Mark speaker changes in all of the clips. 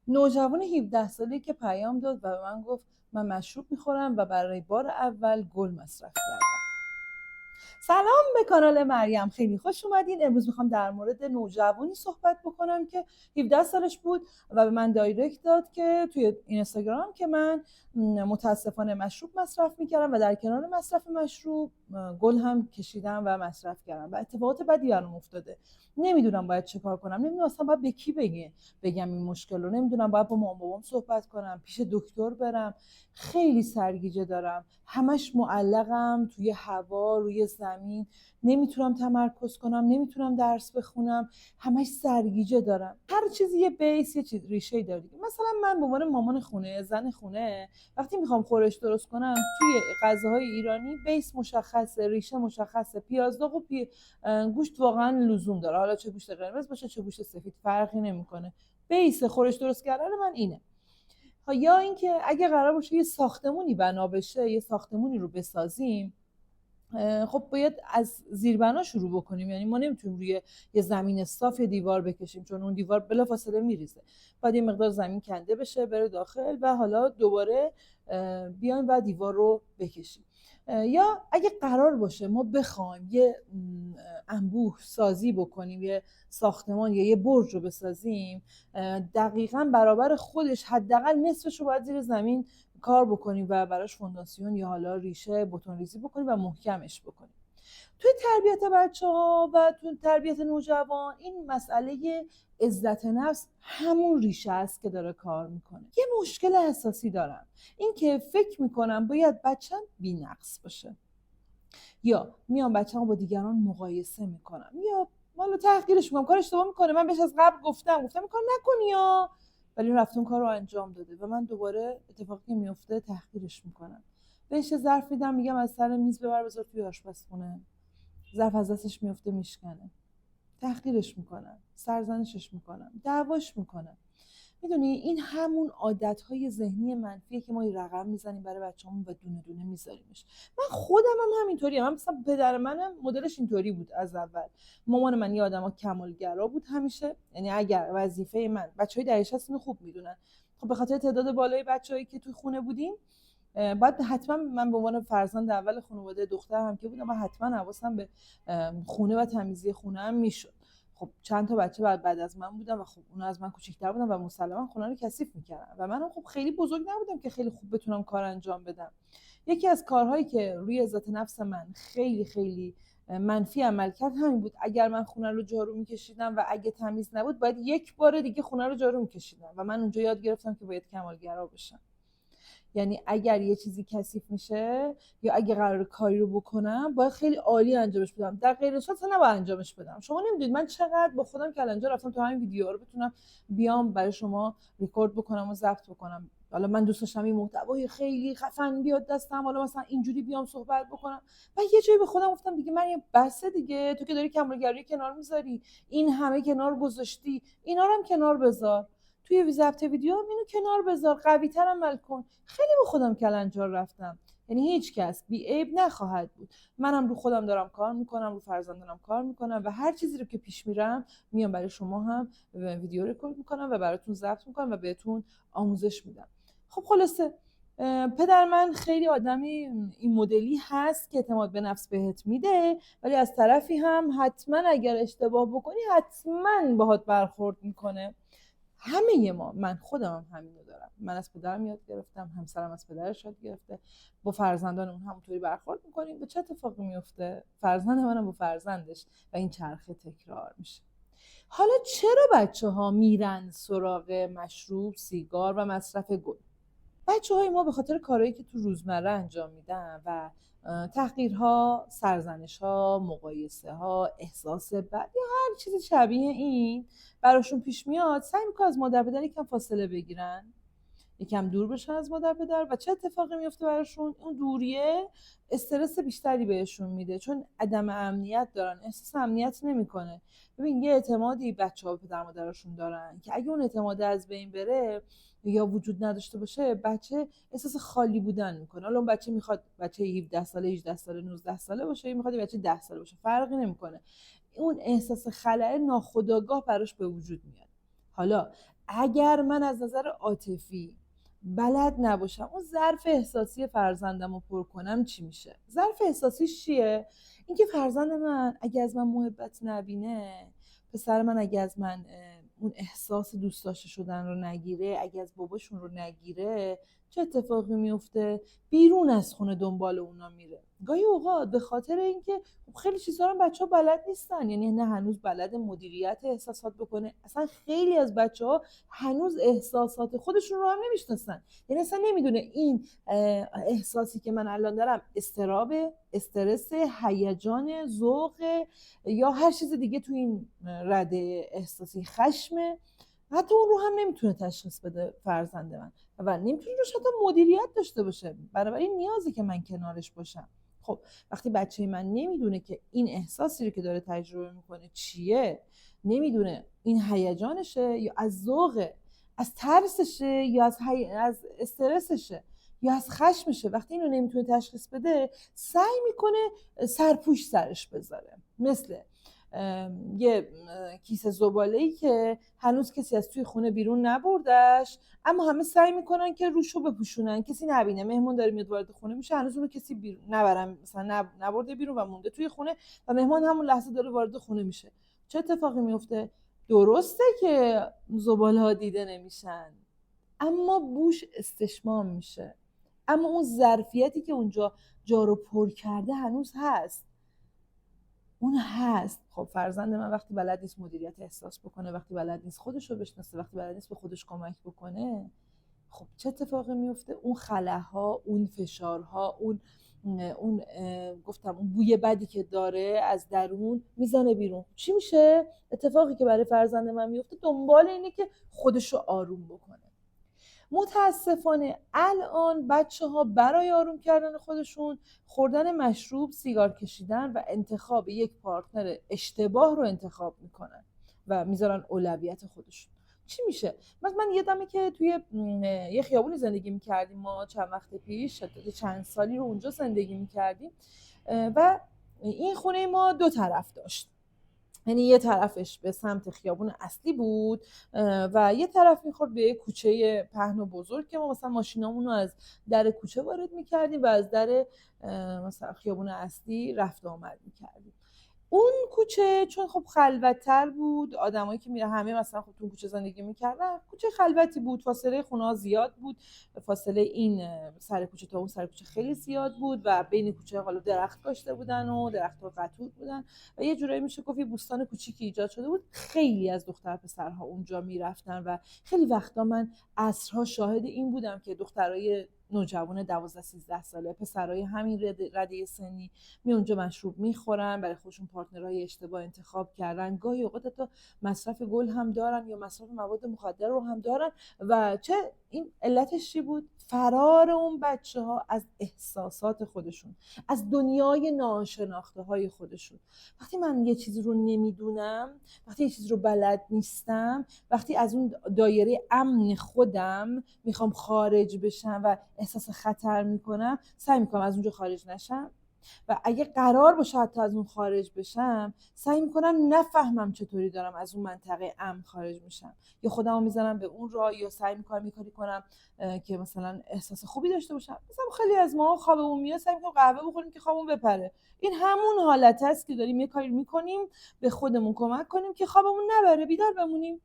Speaker 1: نوجوان 17 ساله‌ای که پیام داد و به من گفت من مشروب میخورم و برای بار اول گل مصرف کردم. سلام به کانال مریم، خیلی خوش اومدین. امروز میخوام در مورد نوجوانی صحبت بکنم که 17 سالش بود و به من دایرکت داد که توی اینستاگرام که من متاسفانه مشروب مصرف میکردم و در کنار مصرف مشروب گل هم کشیدم و مصرف کردم و اتفاقات بدی برام افتاده. نمیدونم باید چه کار کنم، نمیدونم اصلا باید به کی بگم این مشکل رو، نمیدونم باید با مامان بابام صحبت کنم، پیش دکتر برم. خیلی سرگیجه دارم، همش معلقم توی هوا، روی زمین، نمیتونم تمرکز کنم، نمیتونم درس بخونم، همش سرگیجه دارم. هر چیزی یه بیس، یه چیز ریشه داره. مثلا من به عنوان مامان خونه، زن خونه، وقتی میخوام خورش درست کنم توی غذاهای ایرانی بیس مشخصه، ریشه مشخصه. پیاز داغ و گوشت واقعا لزوم داره، حالا چه گوشت قرمز باشه چه گوشت سفید فرقی نمیکنه. بیس خورش درست کردن من اینه. یا اینکه اگه قرار باشه یه ساختمونی بنا بشه، یه ساختمونی رو بسازیم، خب باید از زیربنا شروع بکنیم. یعنی ما نمیتونیم روی یه زمین صاف یه دیوار بکشیم، چون اون دیوار بلافاصله میریزه. باید یه مقدار زمین کنده بشه، بره داخل و حالا دوباره بیایم و دیوار رو بکشیم. یا اگه قرار باشه ما بخوایم یه انبوه سازی بکنیم، یه ساختمان یا یه برج رو بسازیم، دقیقاً برابر خودش حداقل نصفش رو باید زیر زمین کار بکنیم و براش فونداسیون یا حالا ریشه بتون ریزی بکنیم و محکمش بکنیم. توی تربیت بچه‌ها و توی تربیت نوجوان این مسئله عزت نفس همون ریشه است که داره کار میکنه. یه مشکل اساسی دارم، این که فکر میکنم باید بچه‌م بی‌نقص باشه، یا میام بچه‌مو با دیگران مقایسه میکنم، یا مالو تحقیرش میکنم، کار اشتباه میکنه، من بهش از قبل گفتم این کار نکنی یا، ولی اون رفت اون کار رو انجام داده و من دوباره اتفاقی که میفته تحقیرش میکنم. بهش ظرف میدم، میگم از سر میز ببر بذار توی آشپزخونه، ظرف از دستش میفته میشکنه. تحقیرش میکنم، سرزنشش میکنم، دعواش میکنم. میدونی این همون عادتهای ذهنی منفیه که ما این رقم میزنیم برای بچه‌مون و دونه دونه میذاریمش. من خودم هم همینطوریه. من مثلا پدر منم مدلش اینطوری بود از اول. مامان من یه آدم کمالگرا بود همیشه. یعنی اگر وظیفه من، بچهای دهه 60 اینو خوب میدونن، خب به خاطر تعداد بالای بچه‌هایی که توی خونه بودیم، بعد حتما من به عنوان فرزند اول خانواده دختر هم که بودم، من حتما حواسم به خونه و تمیزی خونه هم میشد. خب چند تا بچه بعد از من بودن و خب اونا از من کوچیک‌تر بودن و مسلما خونه رو کثیف میکردن و منم خب خیلی بزرگ نبودم که خیلی خوب بتونم کار انجام بدم. یکی از کارهایی که روی عزت نفس من خیلی خیلی منفی عمل کرد همین بود. اگر من خونه رو جارو میکشیدم و اگه تمیز نبود باید یک بار دیگه خونه رو جارو میکشیدم و من اونجا یاد گرفتم که باید کمالگرا باشم. یعنی اگر یه چیزی کثیف میشه یا اگه قرار کاری رو بکنم باید خیلی عالی انجامش بدم، در غیر این صورت نباید انجامش بدم. شما نمیدونید من چقدر با خودم کلنجار رفتم تا همین ویدیو رو بتونم بیام برای شما ریکورد بکنم و ضبط بکنم. حالا من دوست داشتم این محتوای خیلی خفن بیاد دستم، حالا مثلا اینجوری بیام صحبت بکنم و یه جایی به خودم گفتم دیگه مریم بسه دیگه، تو که داری کمالگرایی کنار میذاری، این همه کنار گذاشتی، اینا رو هم کنار بذار، توی ضبط ویدیو اینو کنار بذار، قوی تر عمل کن. خیلی با خودم کلنجار رفتم. یعنی هیچ کس بی عیب نخواهد بود. منم رو خودم دارم کار میکنم، رو فرزندانم کار میکنم و هر چیزی رو که پیش میرم میام برای شما هم ویدیو رکورد میکنم و براتون ضبط میکنم و بهتون آموزش میدم. خب خلاصه پدر من خیلی آدمی این مدلی هست که اعتماد به نفس بهت میده، ولی از طرفی هم حتما اگر اشتباه بکنی حتما باهات برخورد میکنه. همه ما، من خودم هم همینو دارم، من از پدرم یاد گرفتم، همسرم از پدرش یاد گرفته، با فرزندانمون همونطوری برخورد میکنیم. به چه اتفاقی میفته؟ فرزند منم با فرزندش و این چرخه تکرار میشه. حالا چرا بچه میرن سراغ مشروب، سیگار و مصرف گل؟ بچه‌های ما به خاطر کارهایی که تو روزمره انجام میدن و تحقیرها، سرزنش‌ها، مقایسه‌ها، احساس بد یا هر چیز شبیه این براشون پیش میاد، سعی میکنن از مادر پدر یکم فاصله بگیرن، یکم دور بشن از مادر پدر. و چه اتفاقی میفته براشون؟ اون دوریه استرس بیشتری بهشون میده، چون عدم امنیت دارن، احساس امنیت نمیکنه. ببین یه اعتمادی بچه‌ها به پدر مادرشون دارن که اگه اون اعتماد از بین بره یا وجود نداشته باشه، بچه احساس خالی بودن میکنه. حالا اون بچه میخواد بچه 17 ساله، 18 ساله، 19 ساله باشه، یا میخواد بچه 10 ساله باشه، فرقی نمیکنه. اون احساس خلأ ناخودآگاه براش به وجود میاد. حالا اگر من از نظر عاطفی بلد نباشم اون ظرف احساسی فرزندم رو پر کنم چی میشه؟ ظرف احساسیش چیه؟ اینکه فرزند من اگه از من محبت نبینه، پسر من اگه از من اون احساس دوست داشته شدن رو نگیره، اگه از باباشون رو نگیره، چه اتفاقی میفته؟ بیرون از خونه دنبال اونا میره. گاهی اوقات به خاطر اینکه خیلی چیزا رو بچه‌ها بلد نیستن، یعنی نه هنوز بلد مدیریت احساسات بکنه، اصلا خیلی از بچه‌ها هنوز احساسات خودشون رو هم نمیشناسن، یعنی اصلا نمیدونه این احساسی که من الان دارم اضطراب، استرس، هیجان، ذوق یا هر چیز دیگه تو این رده احساسی، خشم، حتی اون رو هم نمیتونه تشخیص بده فرزند من و نمیتونه روش حتی مدیریت داشته باشه. بنابراین نیازی که من کنارش باشم. خب وقتی بچه من نمیدونه که این احساسی رو که داره تجربه میکنه چیه، نمیدونه این هیجانشه یا از ذوقه، از ترسشه یا از استرسشه یا از خشمشه، وقتی اینو نمیتونه تشخیص بده سعی میکنه سرپوش سرش بذاره، مثل یه کیسه زباله‌ای که هنوز کسی از توی خونه بیرون نبردش، اما همه سعی میکنن که روشو بپوشونن، کسی نبینه، مهمون داره میاد وارد خونه میشه، هنوز اونو کسی بیرون نبرن، مثلا نبرده بیرون و مونده توی خونه و مهمان همون لحظه داره وارد خونه میشه. چه اتفاقی میفته؟ درسته که زباله ها دیده نمیشن، اما بوش استشمام میشه، اما اون ظرفیتی که اونجا جا رو پر کرده هنوز هست، اون هست. خب فرزند من وقتی بلد نیست مدیریت احساس بکنه، وقتی بلد نیست خودش رو بشناسه، وقتی بلد نیست به خودش کمک بکنه، خب چه اتفاقی میفته؟ اون خلاها، اون فشارها، اون گفتم اون بوی بدی که داره از درون میزنه بیرون. چی میشه؟ اتفاقی که برای فرزند من میفته دنبال اینه که خودش رو آروم بکنه. متاسفانه الان بچه‌ها برای آروم کردن خودشون خوردن مشروب، سیگار کشیدن و انتخاب یک پارتنر اشتباه رو انتخاب میکنن و میذارن اولویت خودشون. چی میشه؟ من یادمه که توی یه خیابونی زندگی میکردیم ما چند وقت پیش، چند سالی رو اونجا زندگی میکردیم و این خونه ما دو طرف داشت، یعنی یه طرفش به سمت خیابون اصلی بود و یه طرف میخورد به یه کوچه پهن و بزرگ که ما مثلا ماشینامون رو از در کوچه وارد میکردیم و از در مثلا خیابون اصلی رفت و آمد میکردیم. اون کوچه چون خب خلوت‌تر بود، آدمایی که میره همه مثلا خب تو کوچه زندگی میکردن، کوچه خلوتی بود، فاصله خونه‌ها زیاد بود، فاصله این سر کوچه تا اون سر کوچه خیلی زیاد بود و بین کوچه حالا درخت کاشته بودن و درخت‌ها قطوط بودن و یه جورایی میشه گفت یه بوستان کوچیکی ایجاد شده بود. خیلی از دختر پسرها اونجا میرفتن و خیلی وقتا من عصرها شاهد این بودم که دخترای نوجوان 12 13 ساله، پسرای همین رده سنی می اونجا مشروب میخورن، برای خودشون پارتنرهای اشتباه انتخاب کردن، گاهی اوقات حتی مصرف گل هم دارن یا مصرف مواد مخدر رو هم دارن. و چه این علتش چی بود؟ فرار اون بچه ها از احساسات خودشون، از دنیای ناشناخته های خودشون. وقتی من یه چیزی رو نمیدونم، وقتی یه چیزی رو بلد نیستم، وقتی از اون دایره امن خودم میخوام خارج بشم و احساس خطر میکنم، سعی میکنم از اونجا خارج نشم و اگه قرار باشه حتی از اون خارج بشم، سعی میکنم نفهمم چطوری دارم از اون منطقه امن خارج میشم، یا خودمو میزنم به اون راه، یا سعی میکنم یه کاری کنم که مثلا احساس خوبی داشته باشم. مثلا خیلی از ما خوابمون میاد، سعی میکنیم قهوه بخوریم که خوابمون بپره. این همون حالت است که داریم یه کاری میکنیم به خودمون کمک کنیم که خوابمون نبره، بیدار بمونیم.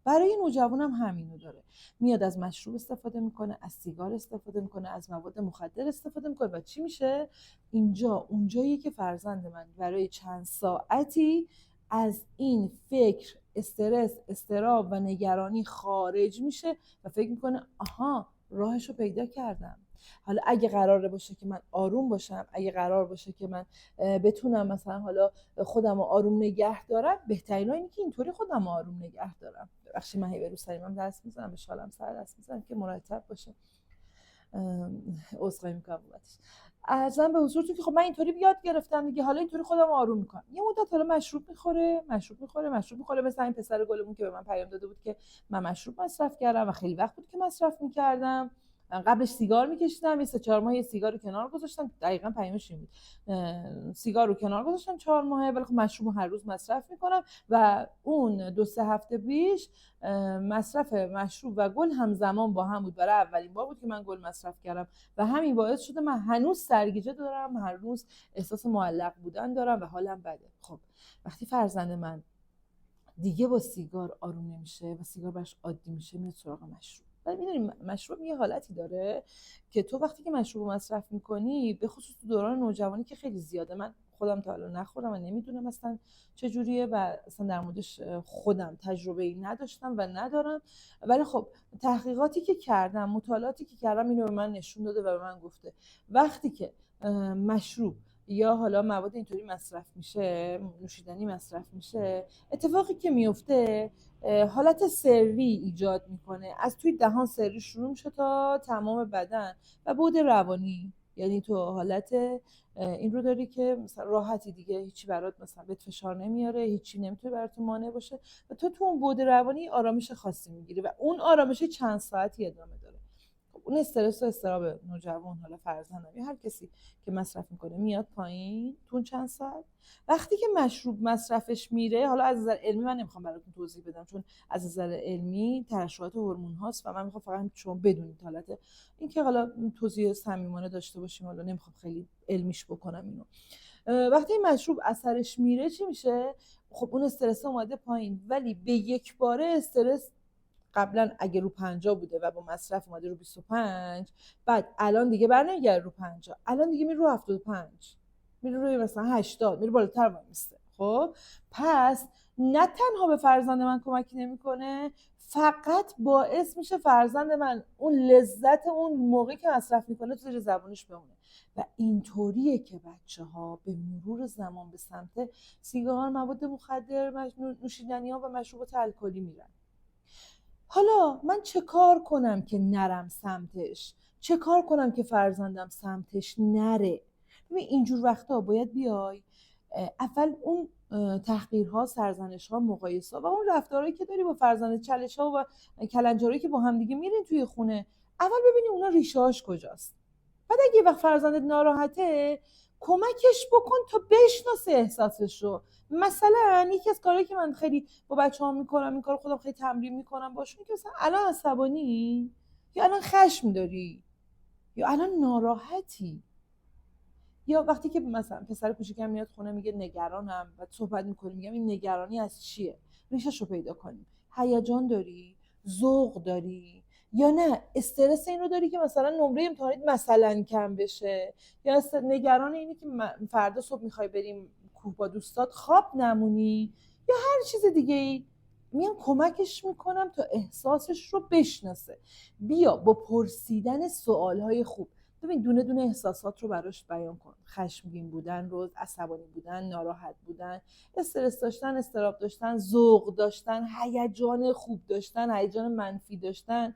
Speaker 1: برای نوجوان هم همینو داره، میاد از مشروب استفاده میکنه، از سیگار استفاده میکنه، از مواد مخدر استفاده میکنه و چی میشه؟ اینجا اونجایی که فرزند من برای چند ساعتی از این فکر، استرس، اضطراب و نگرانی خارج میشه و فکر میکنه آها راهشو پیدا کردم. حالا اگه قراره باشه که من آروم باشم، اگه قرار باشه که من بتونم مثلا حالا خودم رو آروم نگه دارم، بهترین اینه که اینطوری خودم رو آروم نگه دارم. ببخشید من هی به رو سلیمم دست میزنم، به شالم سر دست میزنم که مرتب باشه، عذرخواهی میکنم بابتش. ارزم به حضورتون که خب من اینطوری یاد گرفتم دیگه، حالا اینطوری خودم رو آروم میکنم. یه مدت حالا مشروب میخوره مثلا این پسر گلمون که به من پیام داده بود که من مشروب مصرف کردم و خیلی وقت بود که مصرف میکردم من قبلش سیگار میکشیدم، یه 3-4 ماه یه سیگار رو کنار گذاشتم، دقیقاً پیامش این بود. سیگار رو کنار گذاشتم 4 ماهه، ولی خب مشروب رو هر روز مصرف میکنم و اون 2-3 هفته پیش مصرف مشروب و گل همزمان با هم بود. برای اولین بار بود که من گل مصرف کردم و همین باعث شده من هنوز سرگیجه دارم، هر روز احساس معلق بودن دارم و حالم بده. خب وقتی فرزند من دیگه با سیگار آروم نمیشه و سیگار براش عادی میشه، میاد سراغ مشروب. ولی میدونی مشروب یه حالتی داره که تو وقتی که مشروب مصرف میکنی، به خصوص تو دوران نوجوانی که خیلی زیاده، من خودم تا حالا نخوردم و نمیدونم اصلا چجوریه و اصلا در موردش خودم تجربه ای نداشتم و ندارم، ولی خب تحقیقاتی که کردم، مطالعاتی که کردم اینو به من نشون داده و به من گفته وقتی که مشروب یا حالا مواد اینطوری مصرف میشه، نوشیدنی مصرف میشه، اتفاقی که میفته حالت سری ایجاد میکنه، از توی دهان سری شروع میشه تا تمام بدن و بعد روانی. یعنی تو حالت این رو داری که مثلا راحتی دیگه، هیچی برات مثلا بهت فشار نمیاره، هیچی نمیتونه برات مانع باشه و تو اون بعد روانی آرامش خاصی میگیری و اون آرامش چند ساعتی ادامه داره. اون استرس و اضطراب نوجوان، حالا فرزندم یا هر کسی که مصرف میکنه، میاد پایین تو اون چند ساعت. وقتی که مشروب مصرفش میره، حالا از نظر علمی من نمیخوام براتون توضیح بدم چون از نظر علمی ترشحات هورمون هاست و من میخوام فقط شما بدونید حالت این که حالا توضیح صمیمانه داشته باشیم، حالا نمیخوام خیلی علمیش بکنم اینو. وقتی این مشروب اثرش میره چی میشه؟ خب اون استرس اومده پایین، ولی به یک باره استرس قبلا اگه رو 50 بوده و با مصرف اومده رو 25، بعد الان دیگه برنمیگره رو 50، الان دیگه میره رو 75، میره روی مثلا 80، میره بالاتر وایمیسته. خب پس نه تنها به فرزند من کمکی نمیکنه، فقط باعث میشه فرزند من اون لذت اون موقعی که مصرف میکنه تو زیر زبونش بمونه و اینطوریه که بچه‌ها به مرور زمان به سمت سیگار، مواد مخدر، نوشیدنی‌ها و مشروبات الکلی میرن. حالا من چه کار کنم که نرم سمتش؟ چه کار کنم که فرزندم سمتش نره؟ ببین اینجور وقتا باید بیای اول اون تحقیرها، سرزنش‌ها، مقایسه‌ها و اون رفتارهایی که داری با فرزند، چالش‌ها و کلنجارهایی که با هم دیگه میرین توی خونه، اول ببینی اونا ریشه‌هاش کجاست. بعد اگه وقت فرزندت ناراحته، کمکش بکن تا بشناسه احساسش رو. مثلا یکی از کارهایی که من خیلی با بچه‌ها میکنم، این کارو خودم خیلی تمرین میکنم باشون، که مثلا الان عصبانی یا الان خشم داری یا الان ناراحتی، یا وقتی که مثلا پسر کوچیکم میاد خونه میگه نگرانم و صحبت میکنیم، میگم این نگرانی از چیه، ریشش رو پیدا کنیم. هیجان داری، ذوق داری، یا نه استرس این رو داری که مثلا نمره امتحانات مثلا کم بشه، یا نگران اینی که فردا صبح میخوای بریم کوه با دوستات خواب نمونی، یا هر چیز دیگه ای. میام کمکش میکنم تا احساسش رو بشناسه. بیا با پرسیدن سوالهای خوب، ببین دونه دونه احساسات رو براش بیان کن. خشمگین بودن رو، عصبانی بودن، ناراحت بودن، استرس داشتن، اضطراب داشتن، ذوق داشتن، هیجان خوب داشتن، هیجان منفی داشتن،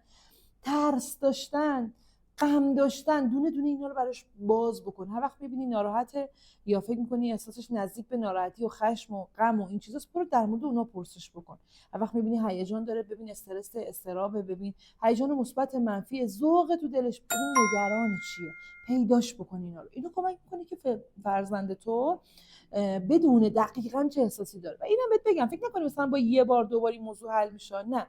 Speaker 1: ترس داشتن، غم داشتن، دونه دونه اینا رو براش باز بکن. هر وقت میبینی ناراحته یا فکر میکنی احساسش نزدیک به ناراحتی و خشم و غم و این چیزاست، برو در مورد اونا پرسش بکن. هر وقت میبینی هیجان داره، ببین استرس، اضطراب، ببین هیجان مثبت، منفی، ذوق تو دلش، ببین نگران چیه، پیداش بکن اینا رو. اینو کمک میکنه که فرزند تو بدون دقیقاً چه احساسی داره. و اینم بهت بگم، فکر نکنی مثلا با یه بار دو بار این موضوع حل میشه، نه.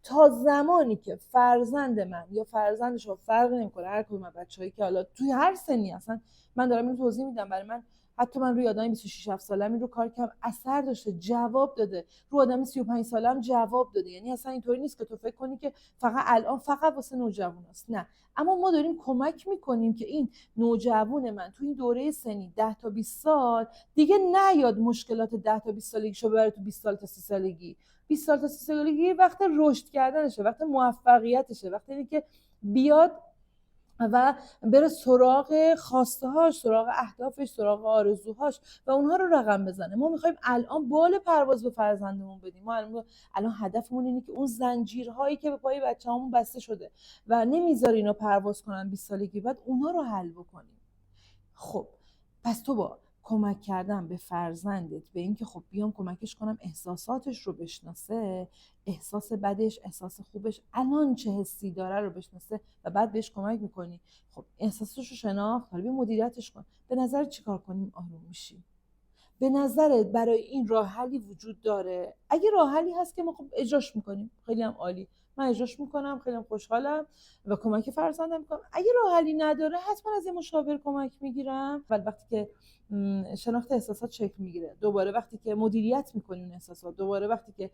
Speaker 1: تا زمانی که فرزند من یا فرزندش رو، فرق نمیکنه هر کدوم از بچه‌هایی که حالا توی هر سنی، اصلا من دارم اینو توضیح میدم، برای من حتی من روی آدم 26 7 سالم این رو کار کردم، اثر داشته، جواب داده. رو آدم 35 سالم جواب داده. یعنی اصلا اینطوری نیست که تو فکر کنی که فقط الان فقط واسه نوجواناست، نه. اما ما داریم کمک میکنیم که این نوجوان من تو این دوره سنی 10 تا 20 سال دیگه نیاد مشکلات 10 تا 20 سالگیشو ببره تو 20 سال تا 30 سالگی. 20 سال تا 30 سالگی وقت رشد کردنشه، وقت موفقیتشه، وقتی اینه که بیاد و بره سراغ خواسته هاش، سراغ اهدافش، سراغ آرزوهاش و اونها رو رقم بزنه. ما میخوایم الان بال پرواز به فرزندمون بدیم. ما الان هدفمون اینه که اون زنجیرهایی که به پای بچه‌هامون بسته شده و نمیذاره اینا پرواز کنن 20 سالگی بعد، اونها رو حل بکنیم. خب پس تو با کمک کردن به فرزندت به اینکه خب بیام کمکش کنم احساساتش رو بشناسه، احساس بدش، احساس خوبش، الان چه حسی داره رو بشناسه و بعد بهش کمک میکنی. خب احساسش رو شناخت، حالا بیا مدیریتش کن. به نظر چیکار کنیم آروم میشی؟ به نظرت برای این راه حلی وجود داره؟ اگه راه حلی هست که ما خب اجراش میکنیم، خیلی هم عالی، من اجراش میکنم، خیلی هم خوشحالم و کمک فرزندم میکنم. اگه راه حلی نداره حتما از یه مشاور کمک میگیرم. ولی وقتی که شناخت احساسات شکل میگیره، دوباره وقتی که مدیریت میکنی اون احساسات، دوباره وقتی که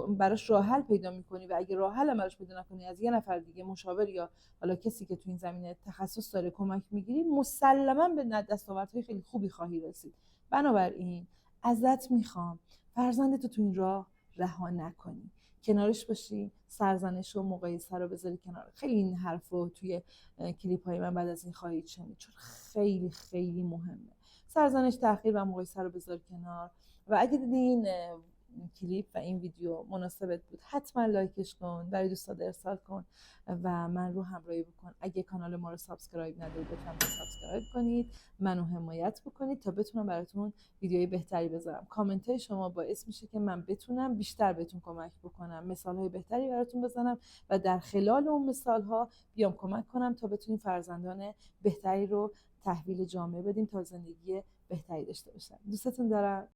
Speaker 1: براش راه حل پیدا میکنی و اگه راه حل براش پیدا نکنی از یه نفر دیگه، مشاور یا حالا کسی که تو این زمینه تخصص داره کمک میگیری، مسلما به دستاوردهای خیلی خوبی خواهی رسید. بنابراین ازت میخوام فرزندتو تو این راه رها نکنی، کنارش باشی، سرزنش و مقایسه رو بذاری کنار. خیلی این حرف رو توی کلیپ های من بعد از این خواهید شنید، چون خیلی خیلی مهمه. سرزنش، تحقیر و مقایسه رو بذار کنار. و اگه دیدی این کلیپ و این ویدیو مناسبت بود، حتما لایکش کن، برای دوستات ارسال کن و من رو همراهی بکن. اگه کانال ما رو سابسکرایب ندارید لطفا سابسکرایب کنید، منو حمایت بکنید تا بتونم براتون ویدیوهای بهتری بذارم. کامنت های شما باعث میشه که من بتونم بیشتر بهتون کمک بکنم، مثال های بهتری براتون بزنم و در خلال اون مثال ها بیام کمک کنم تا بتونیم فرزندان بهتری رو تحویل جامعه بدیم تا زندگی بهتری داشته باشن. دوستتون دارم.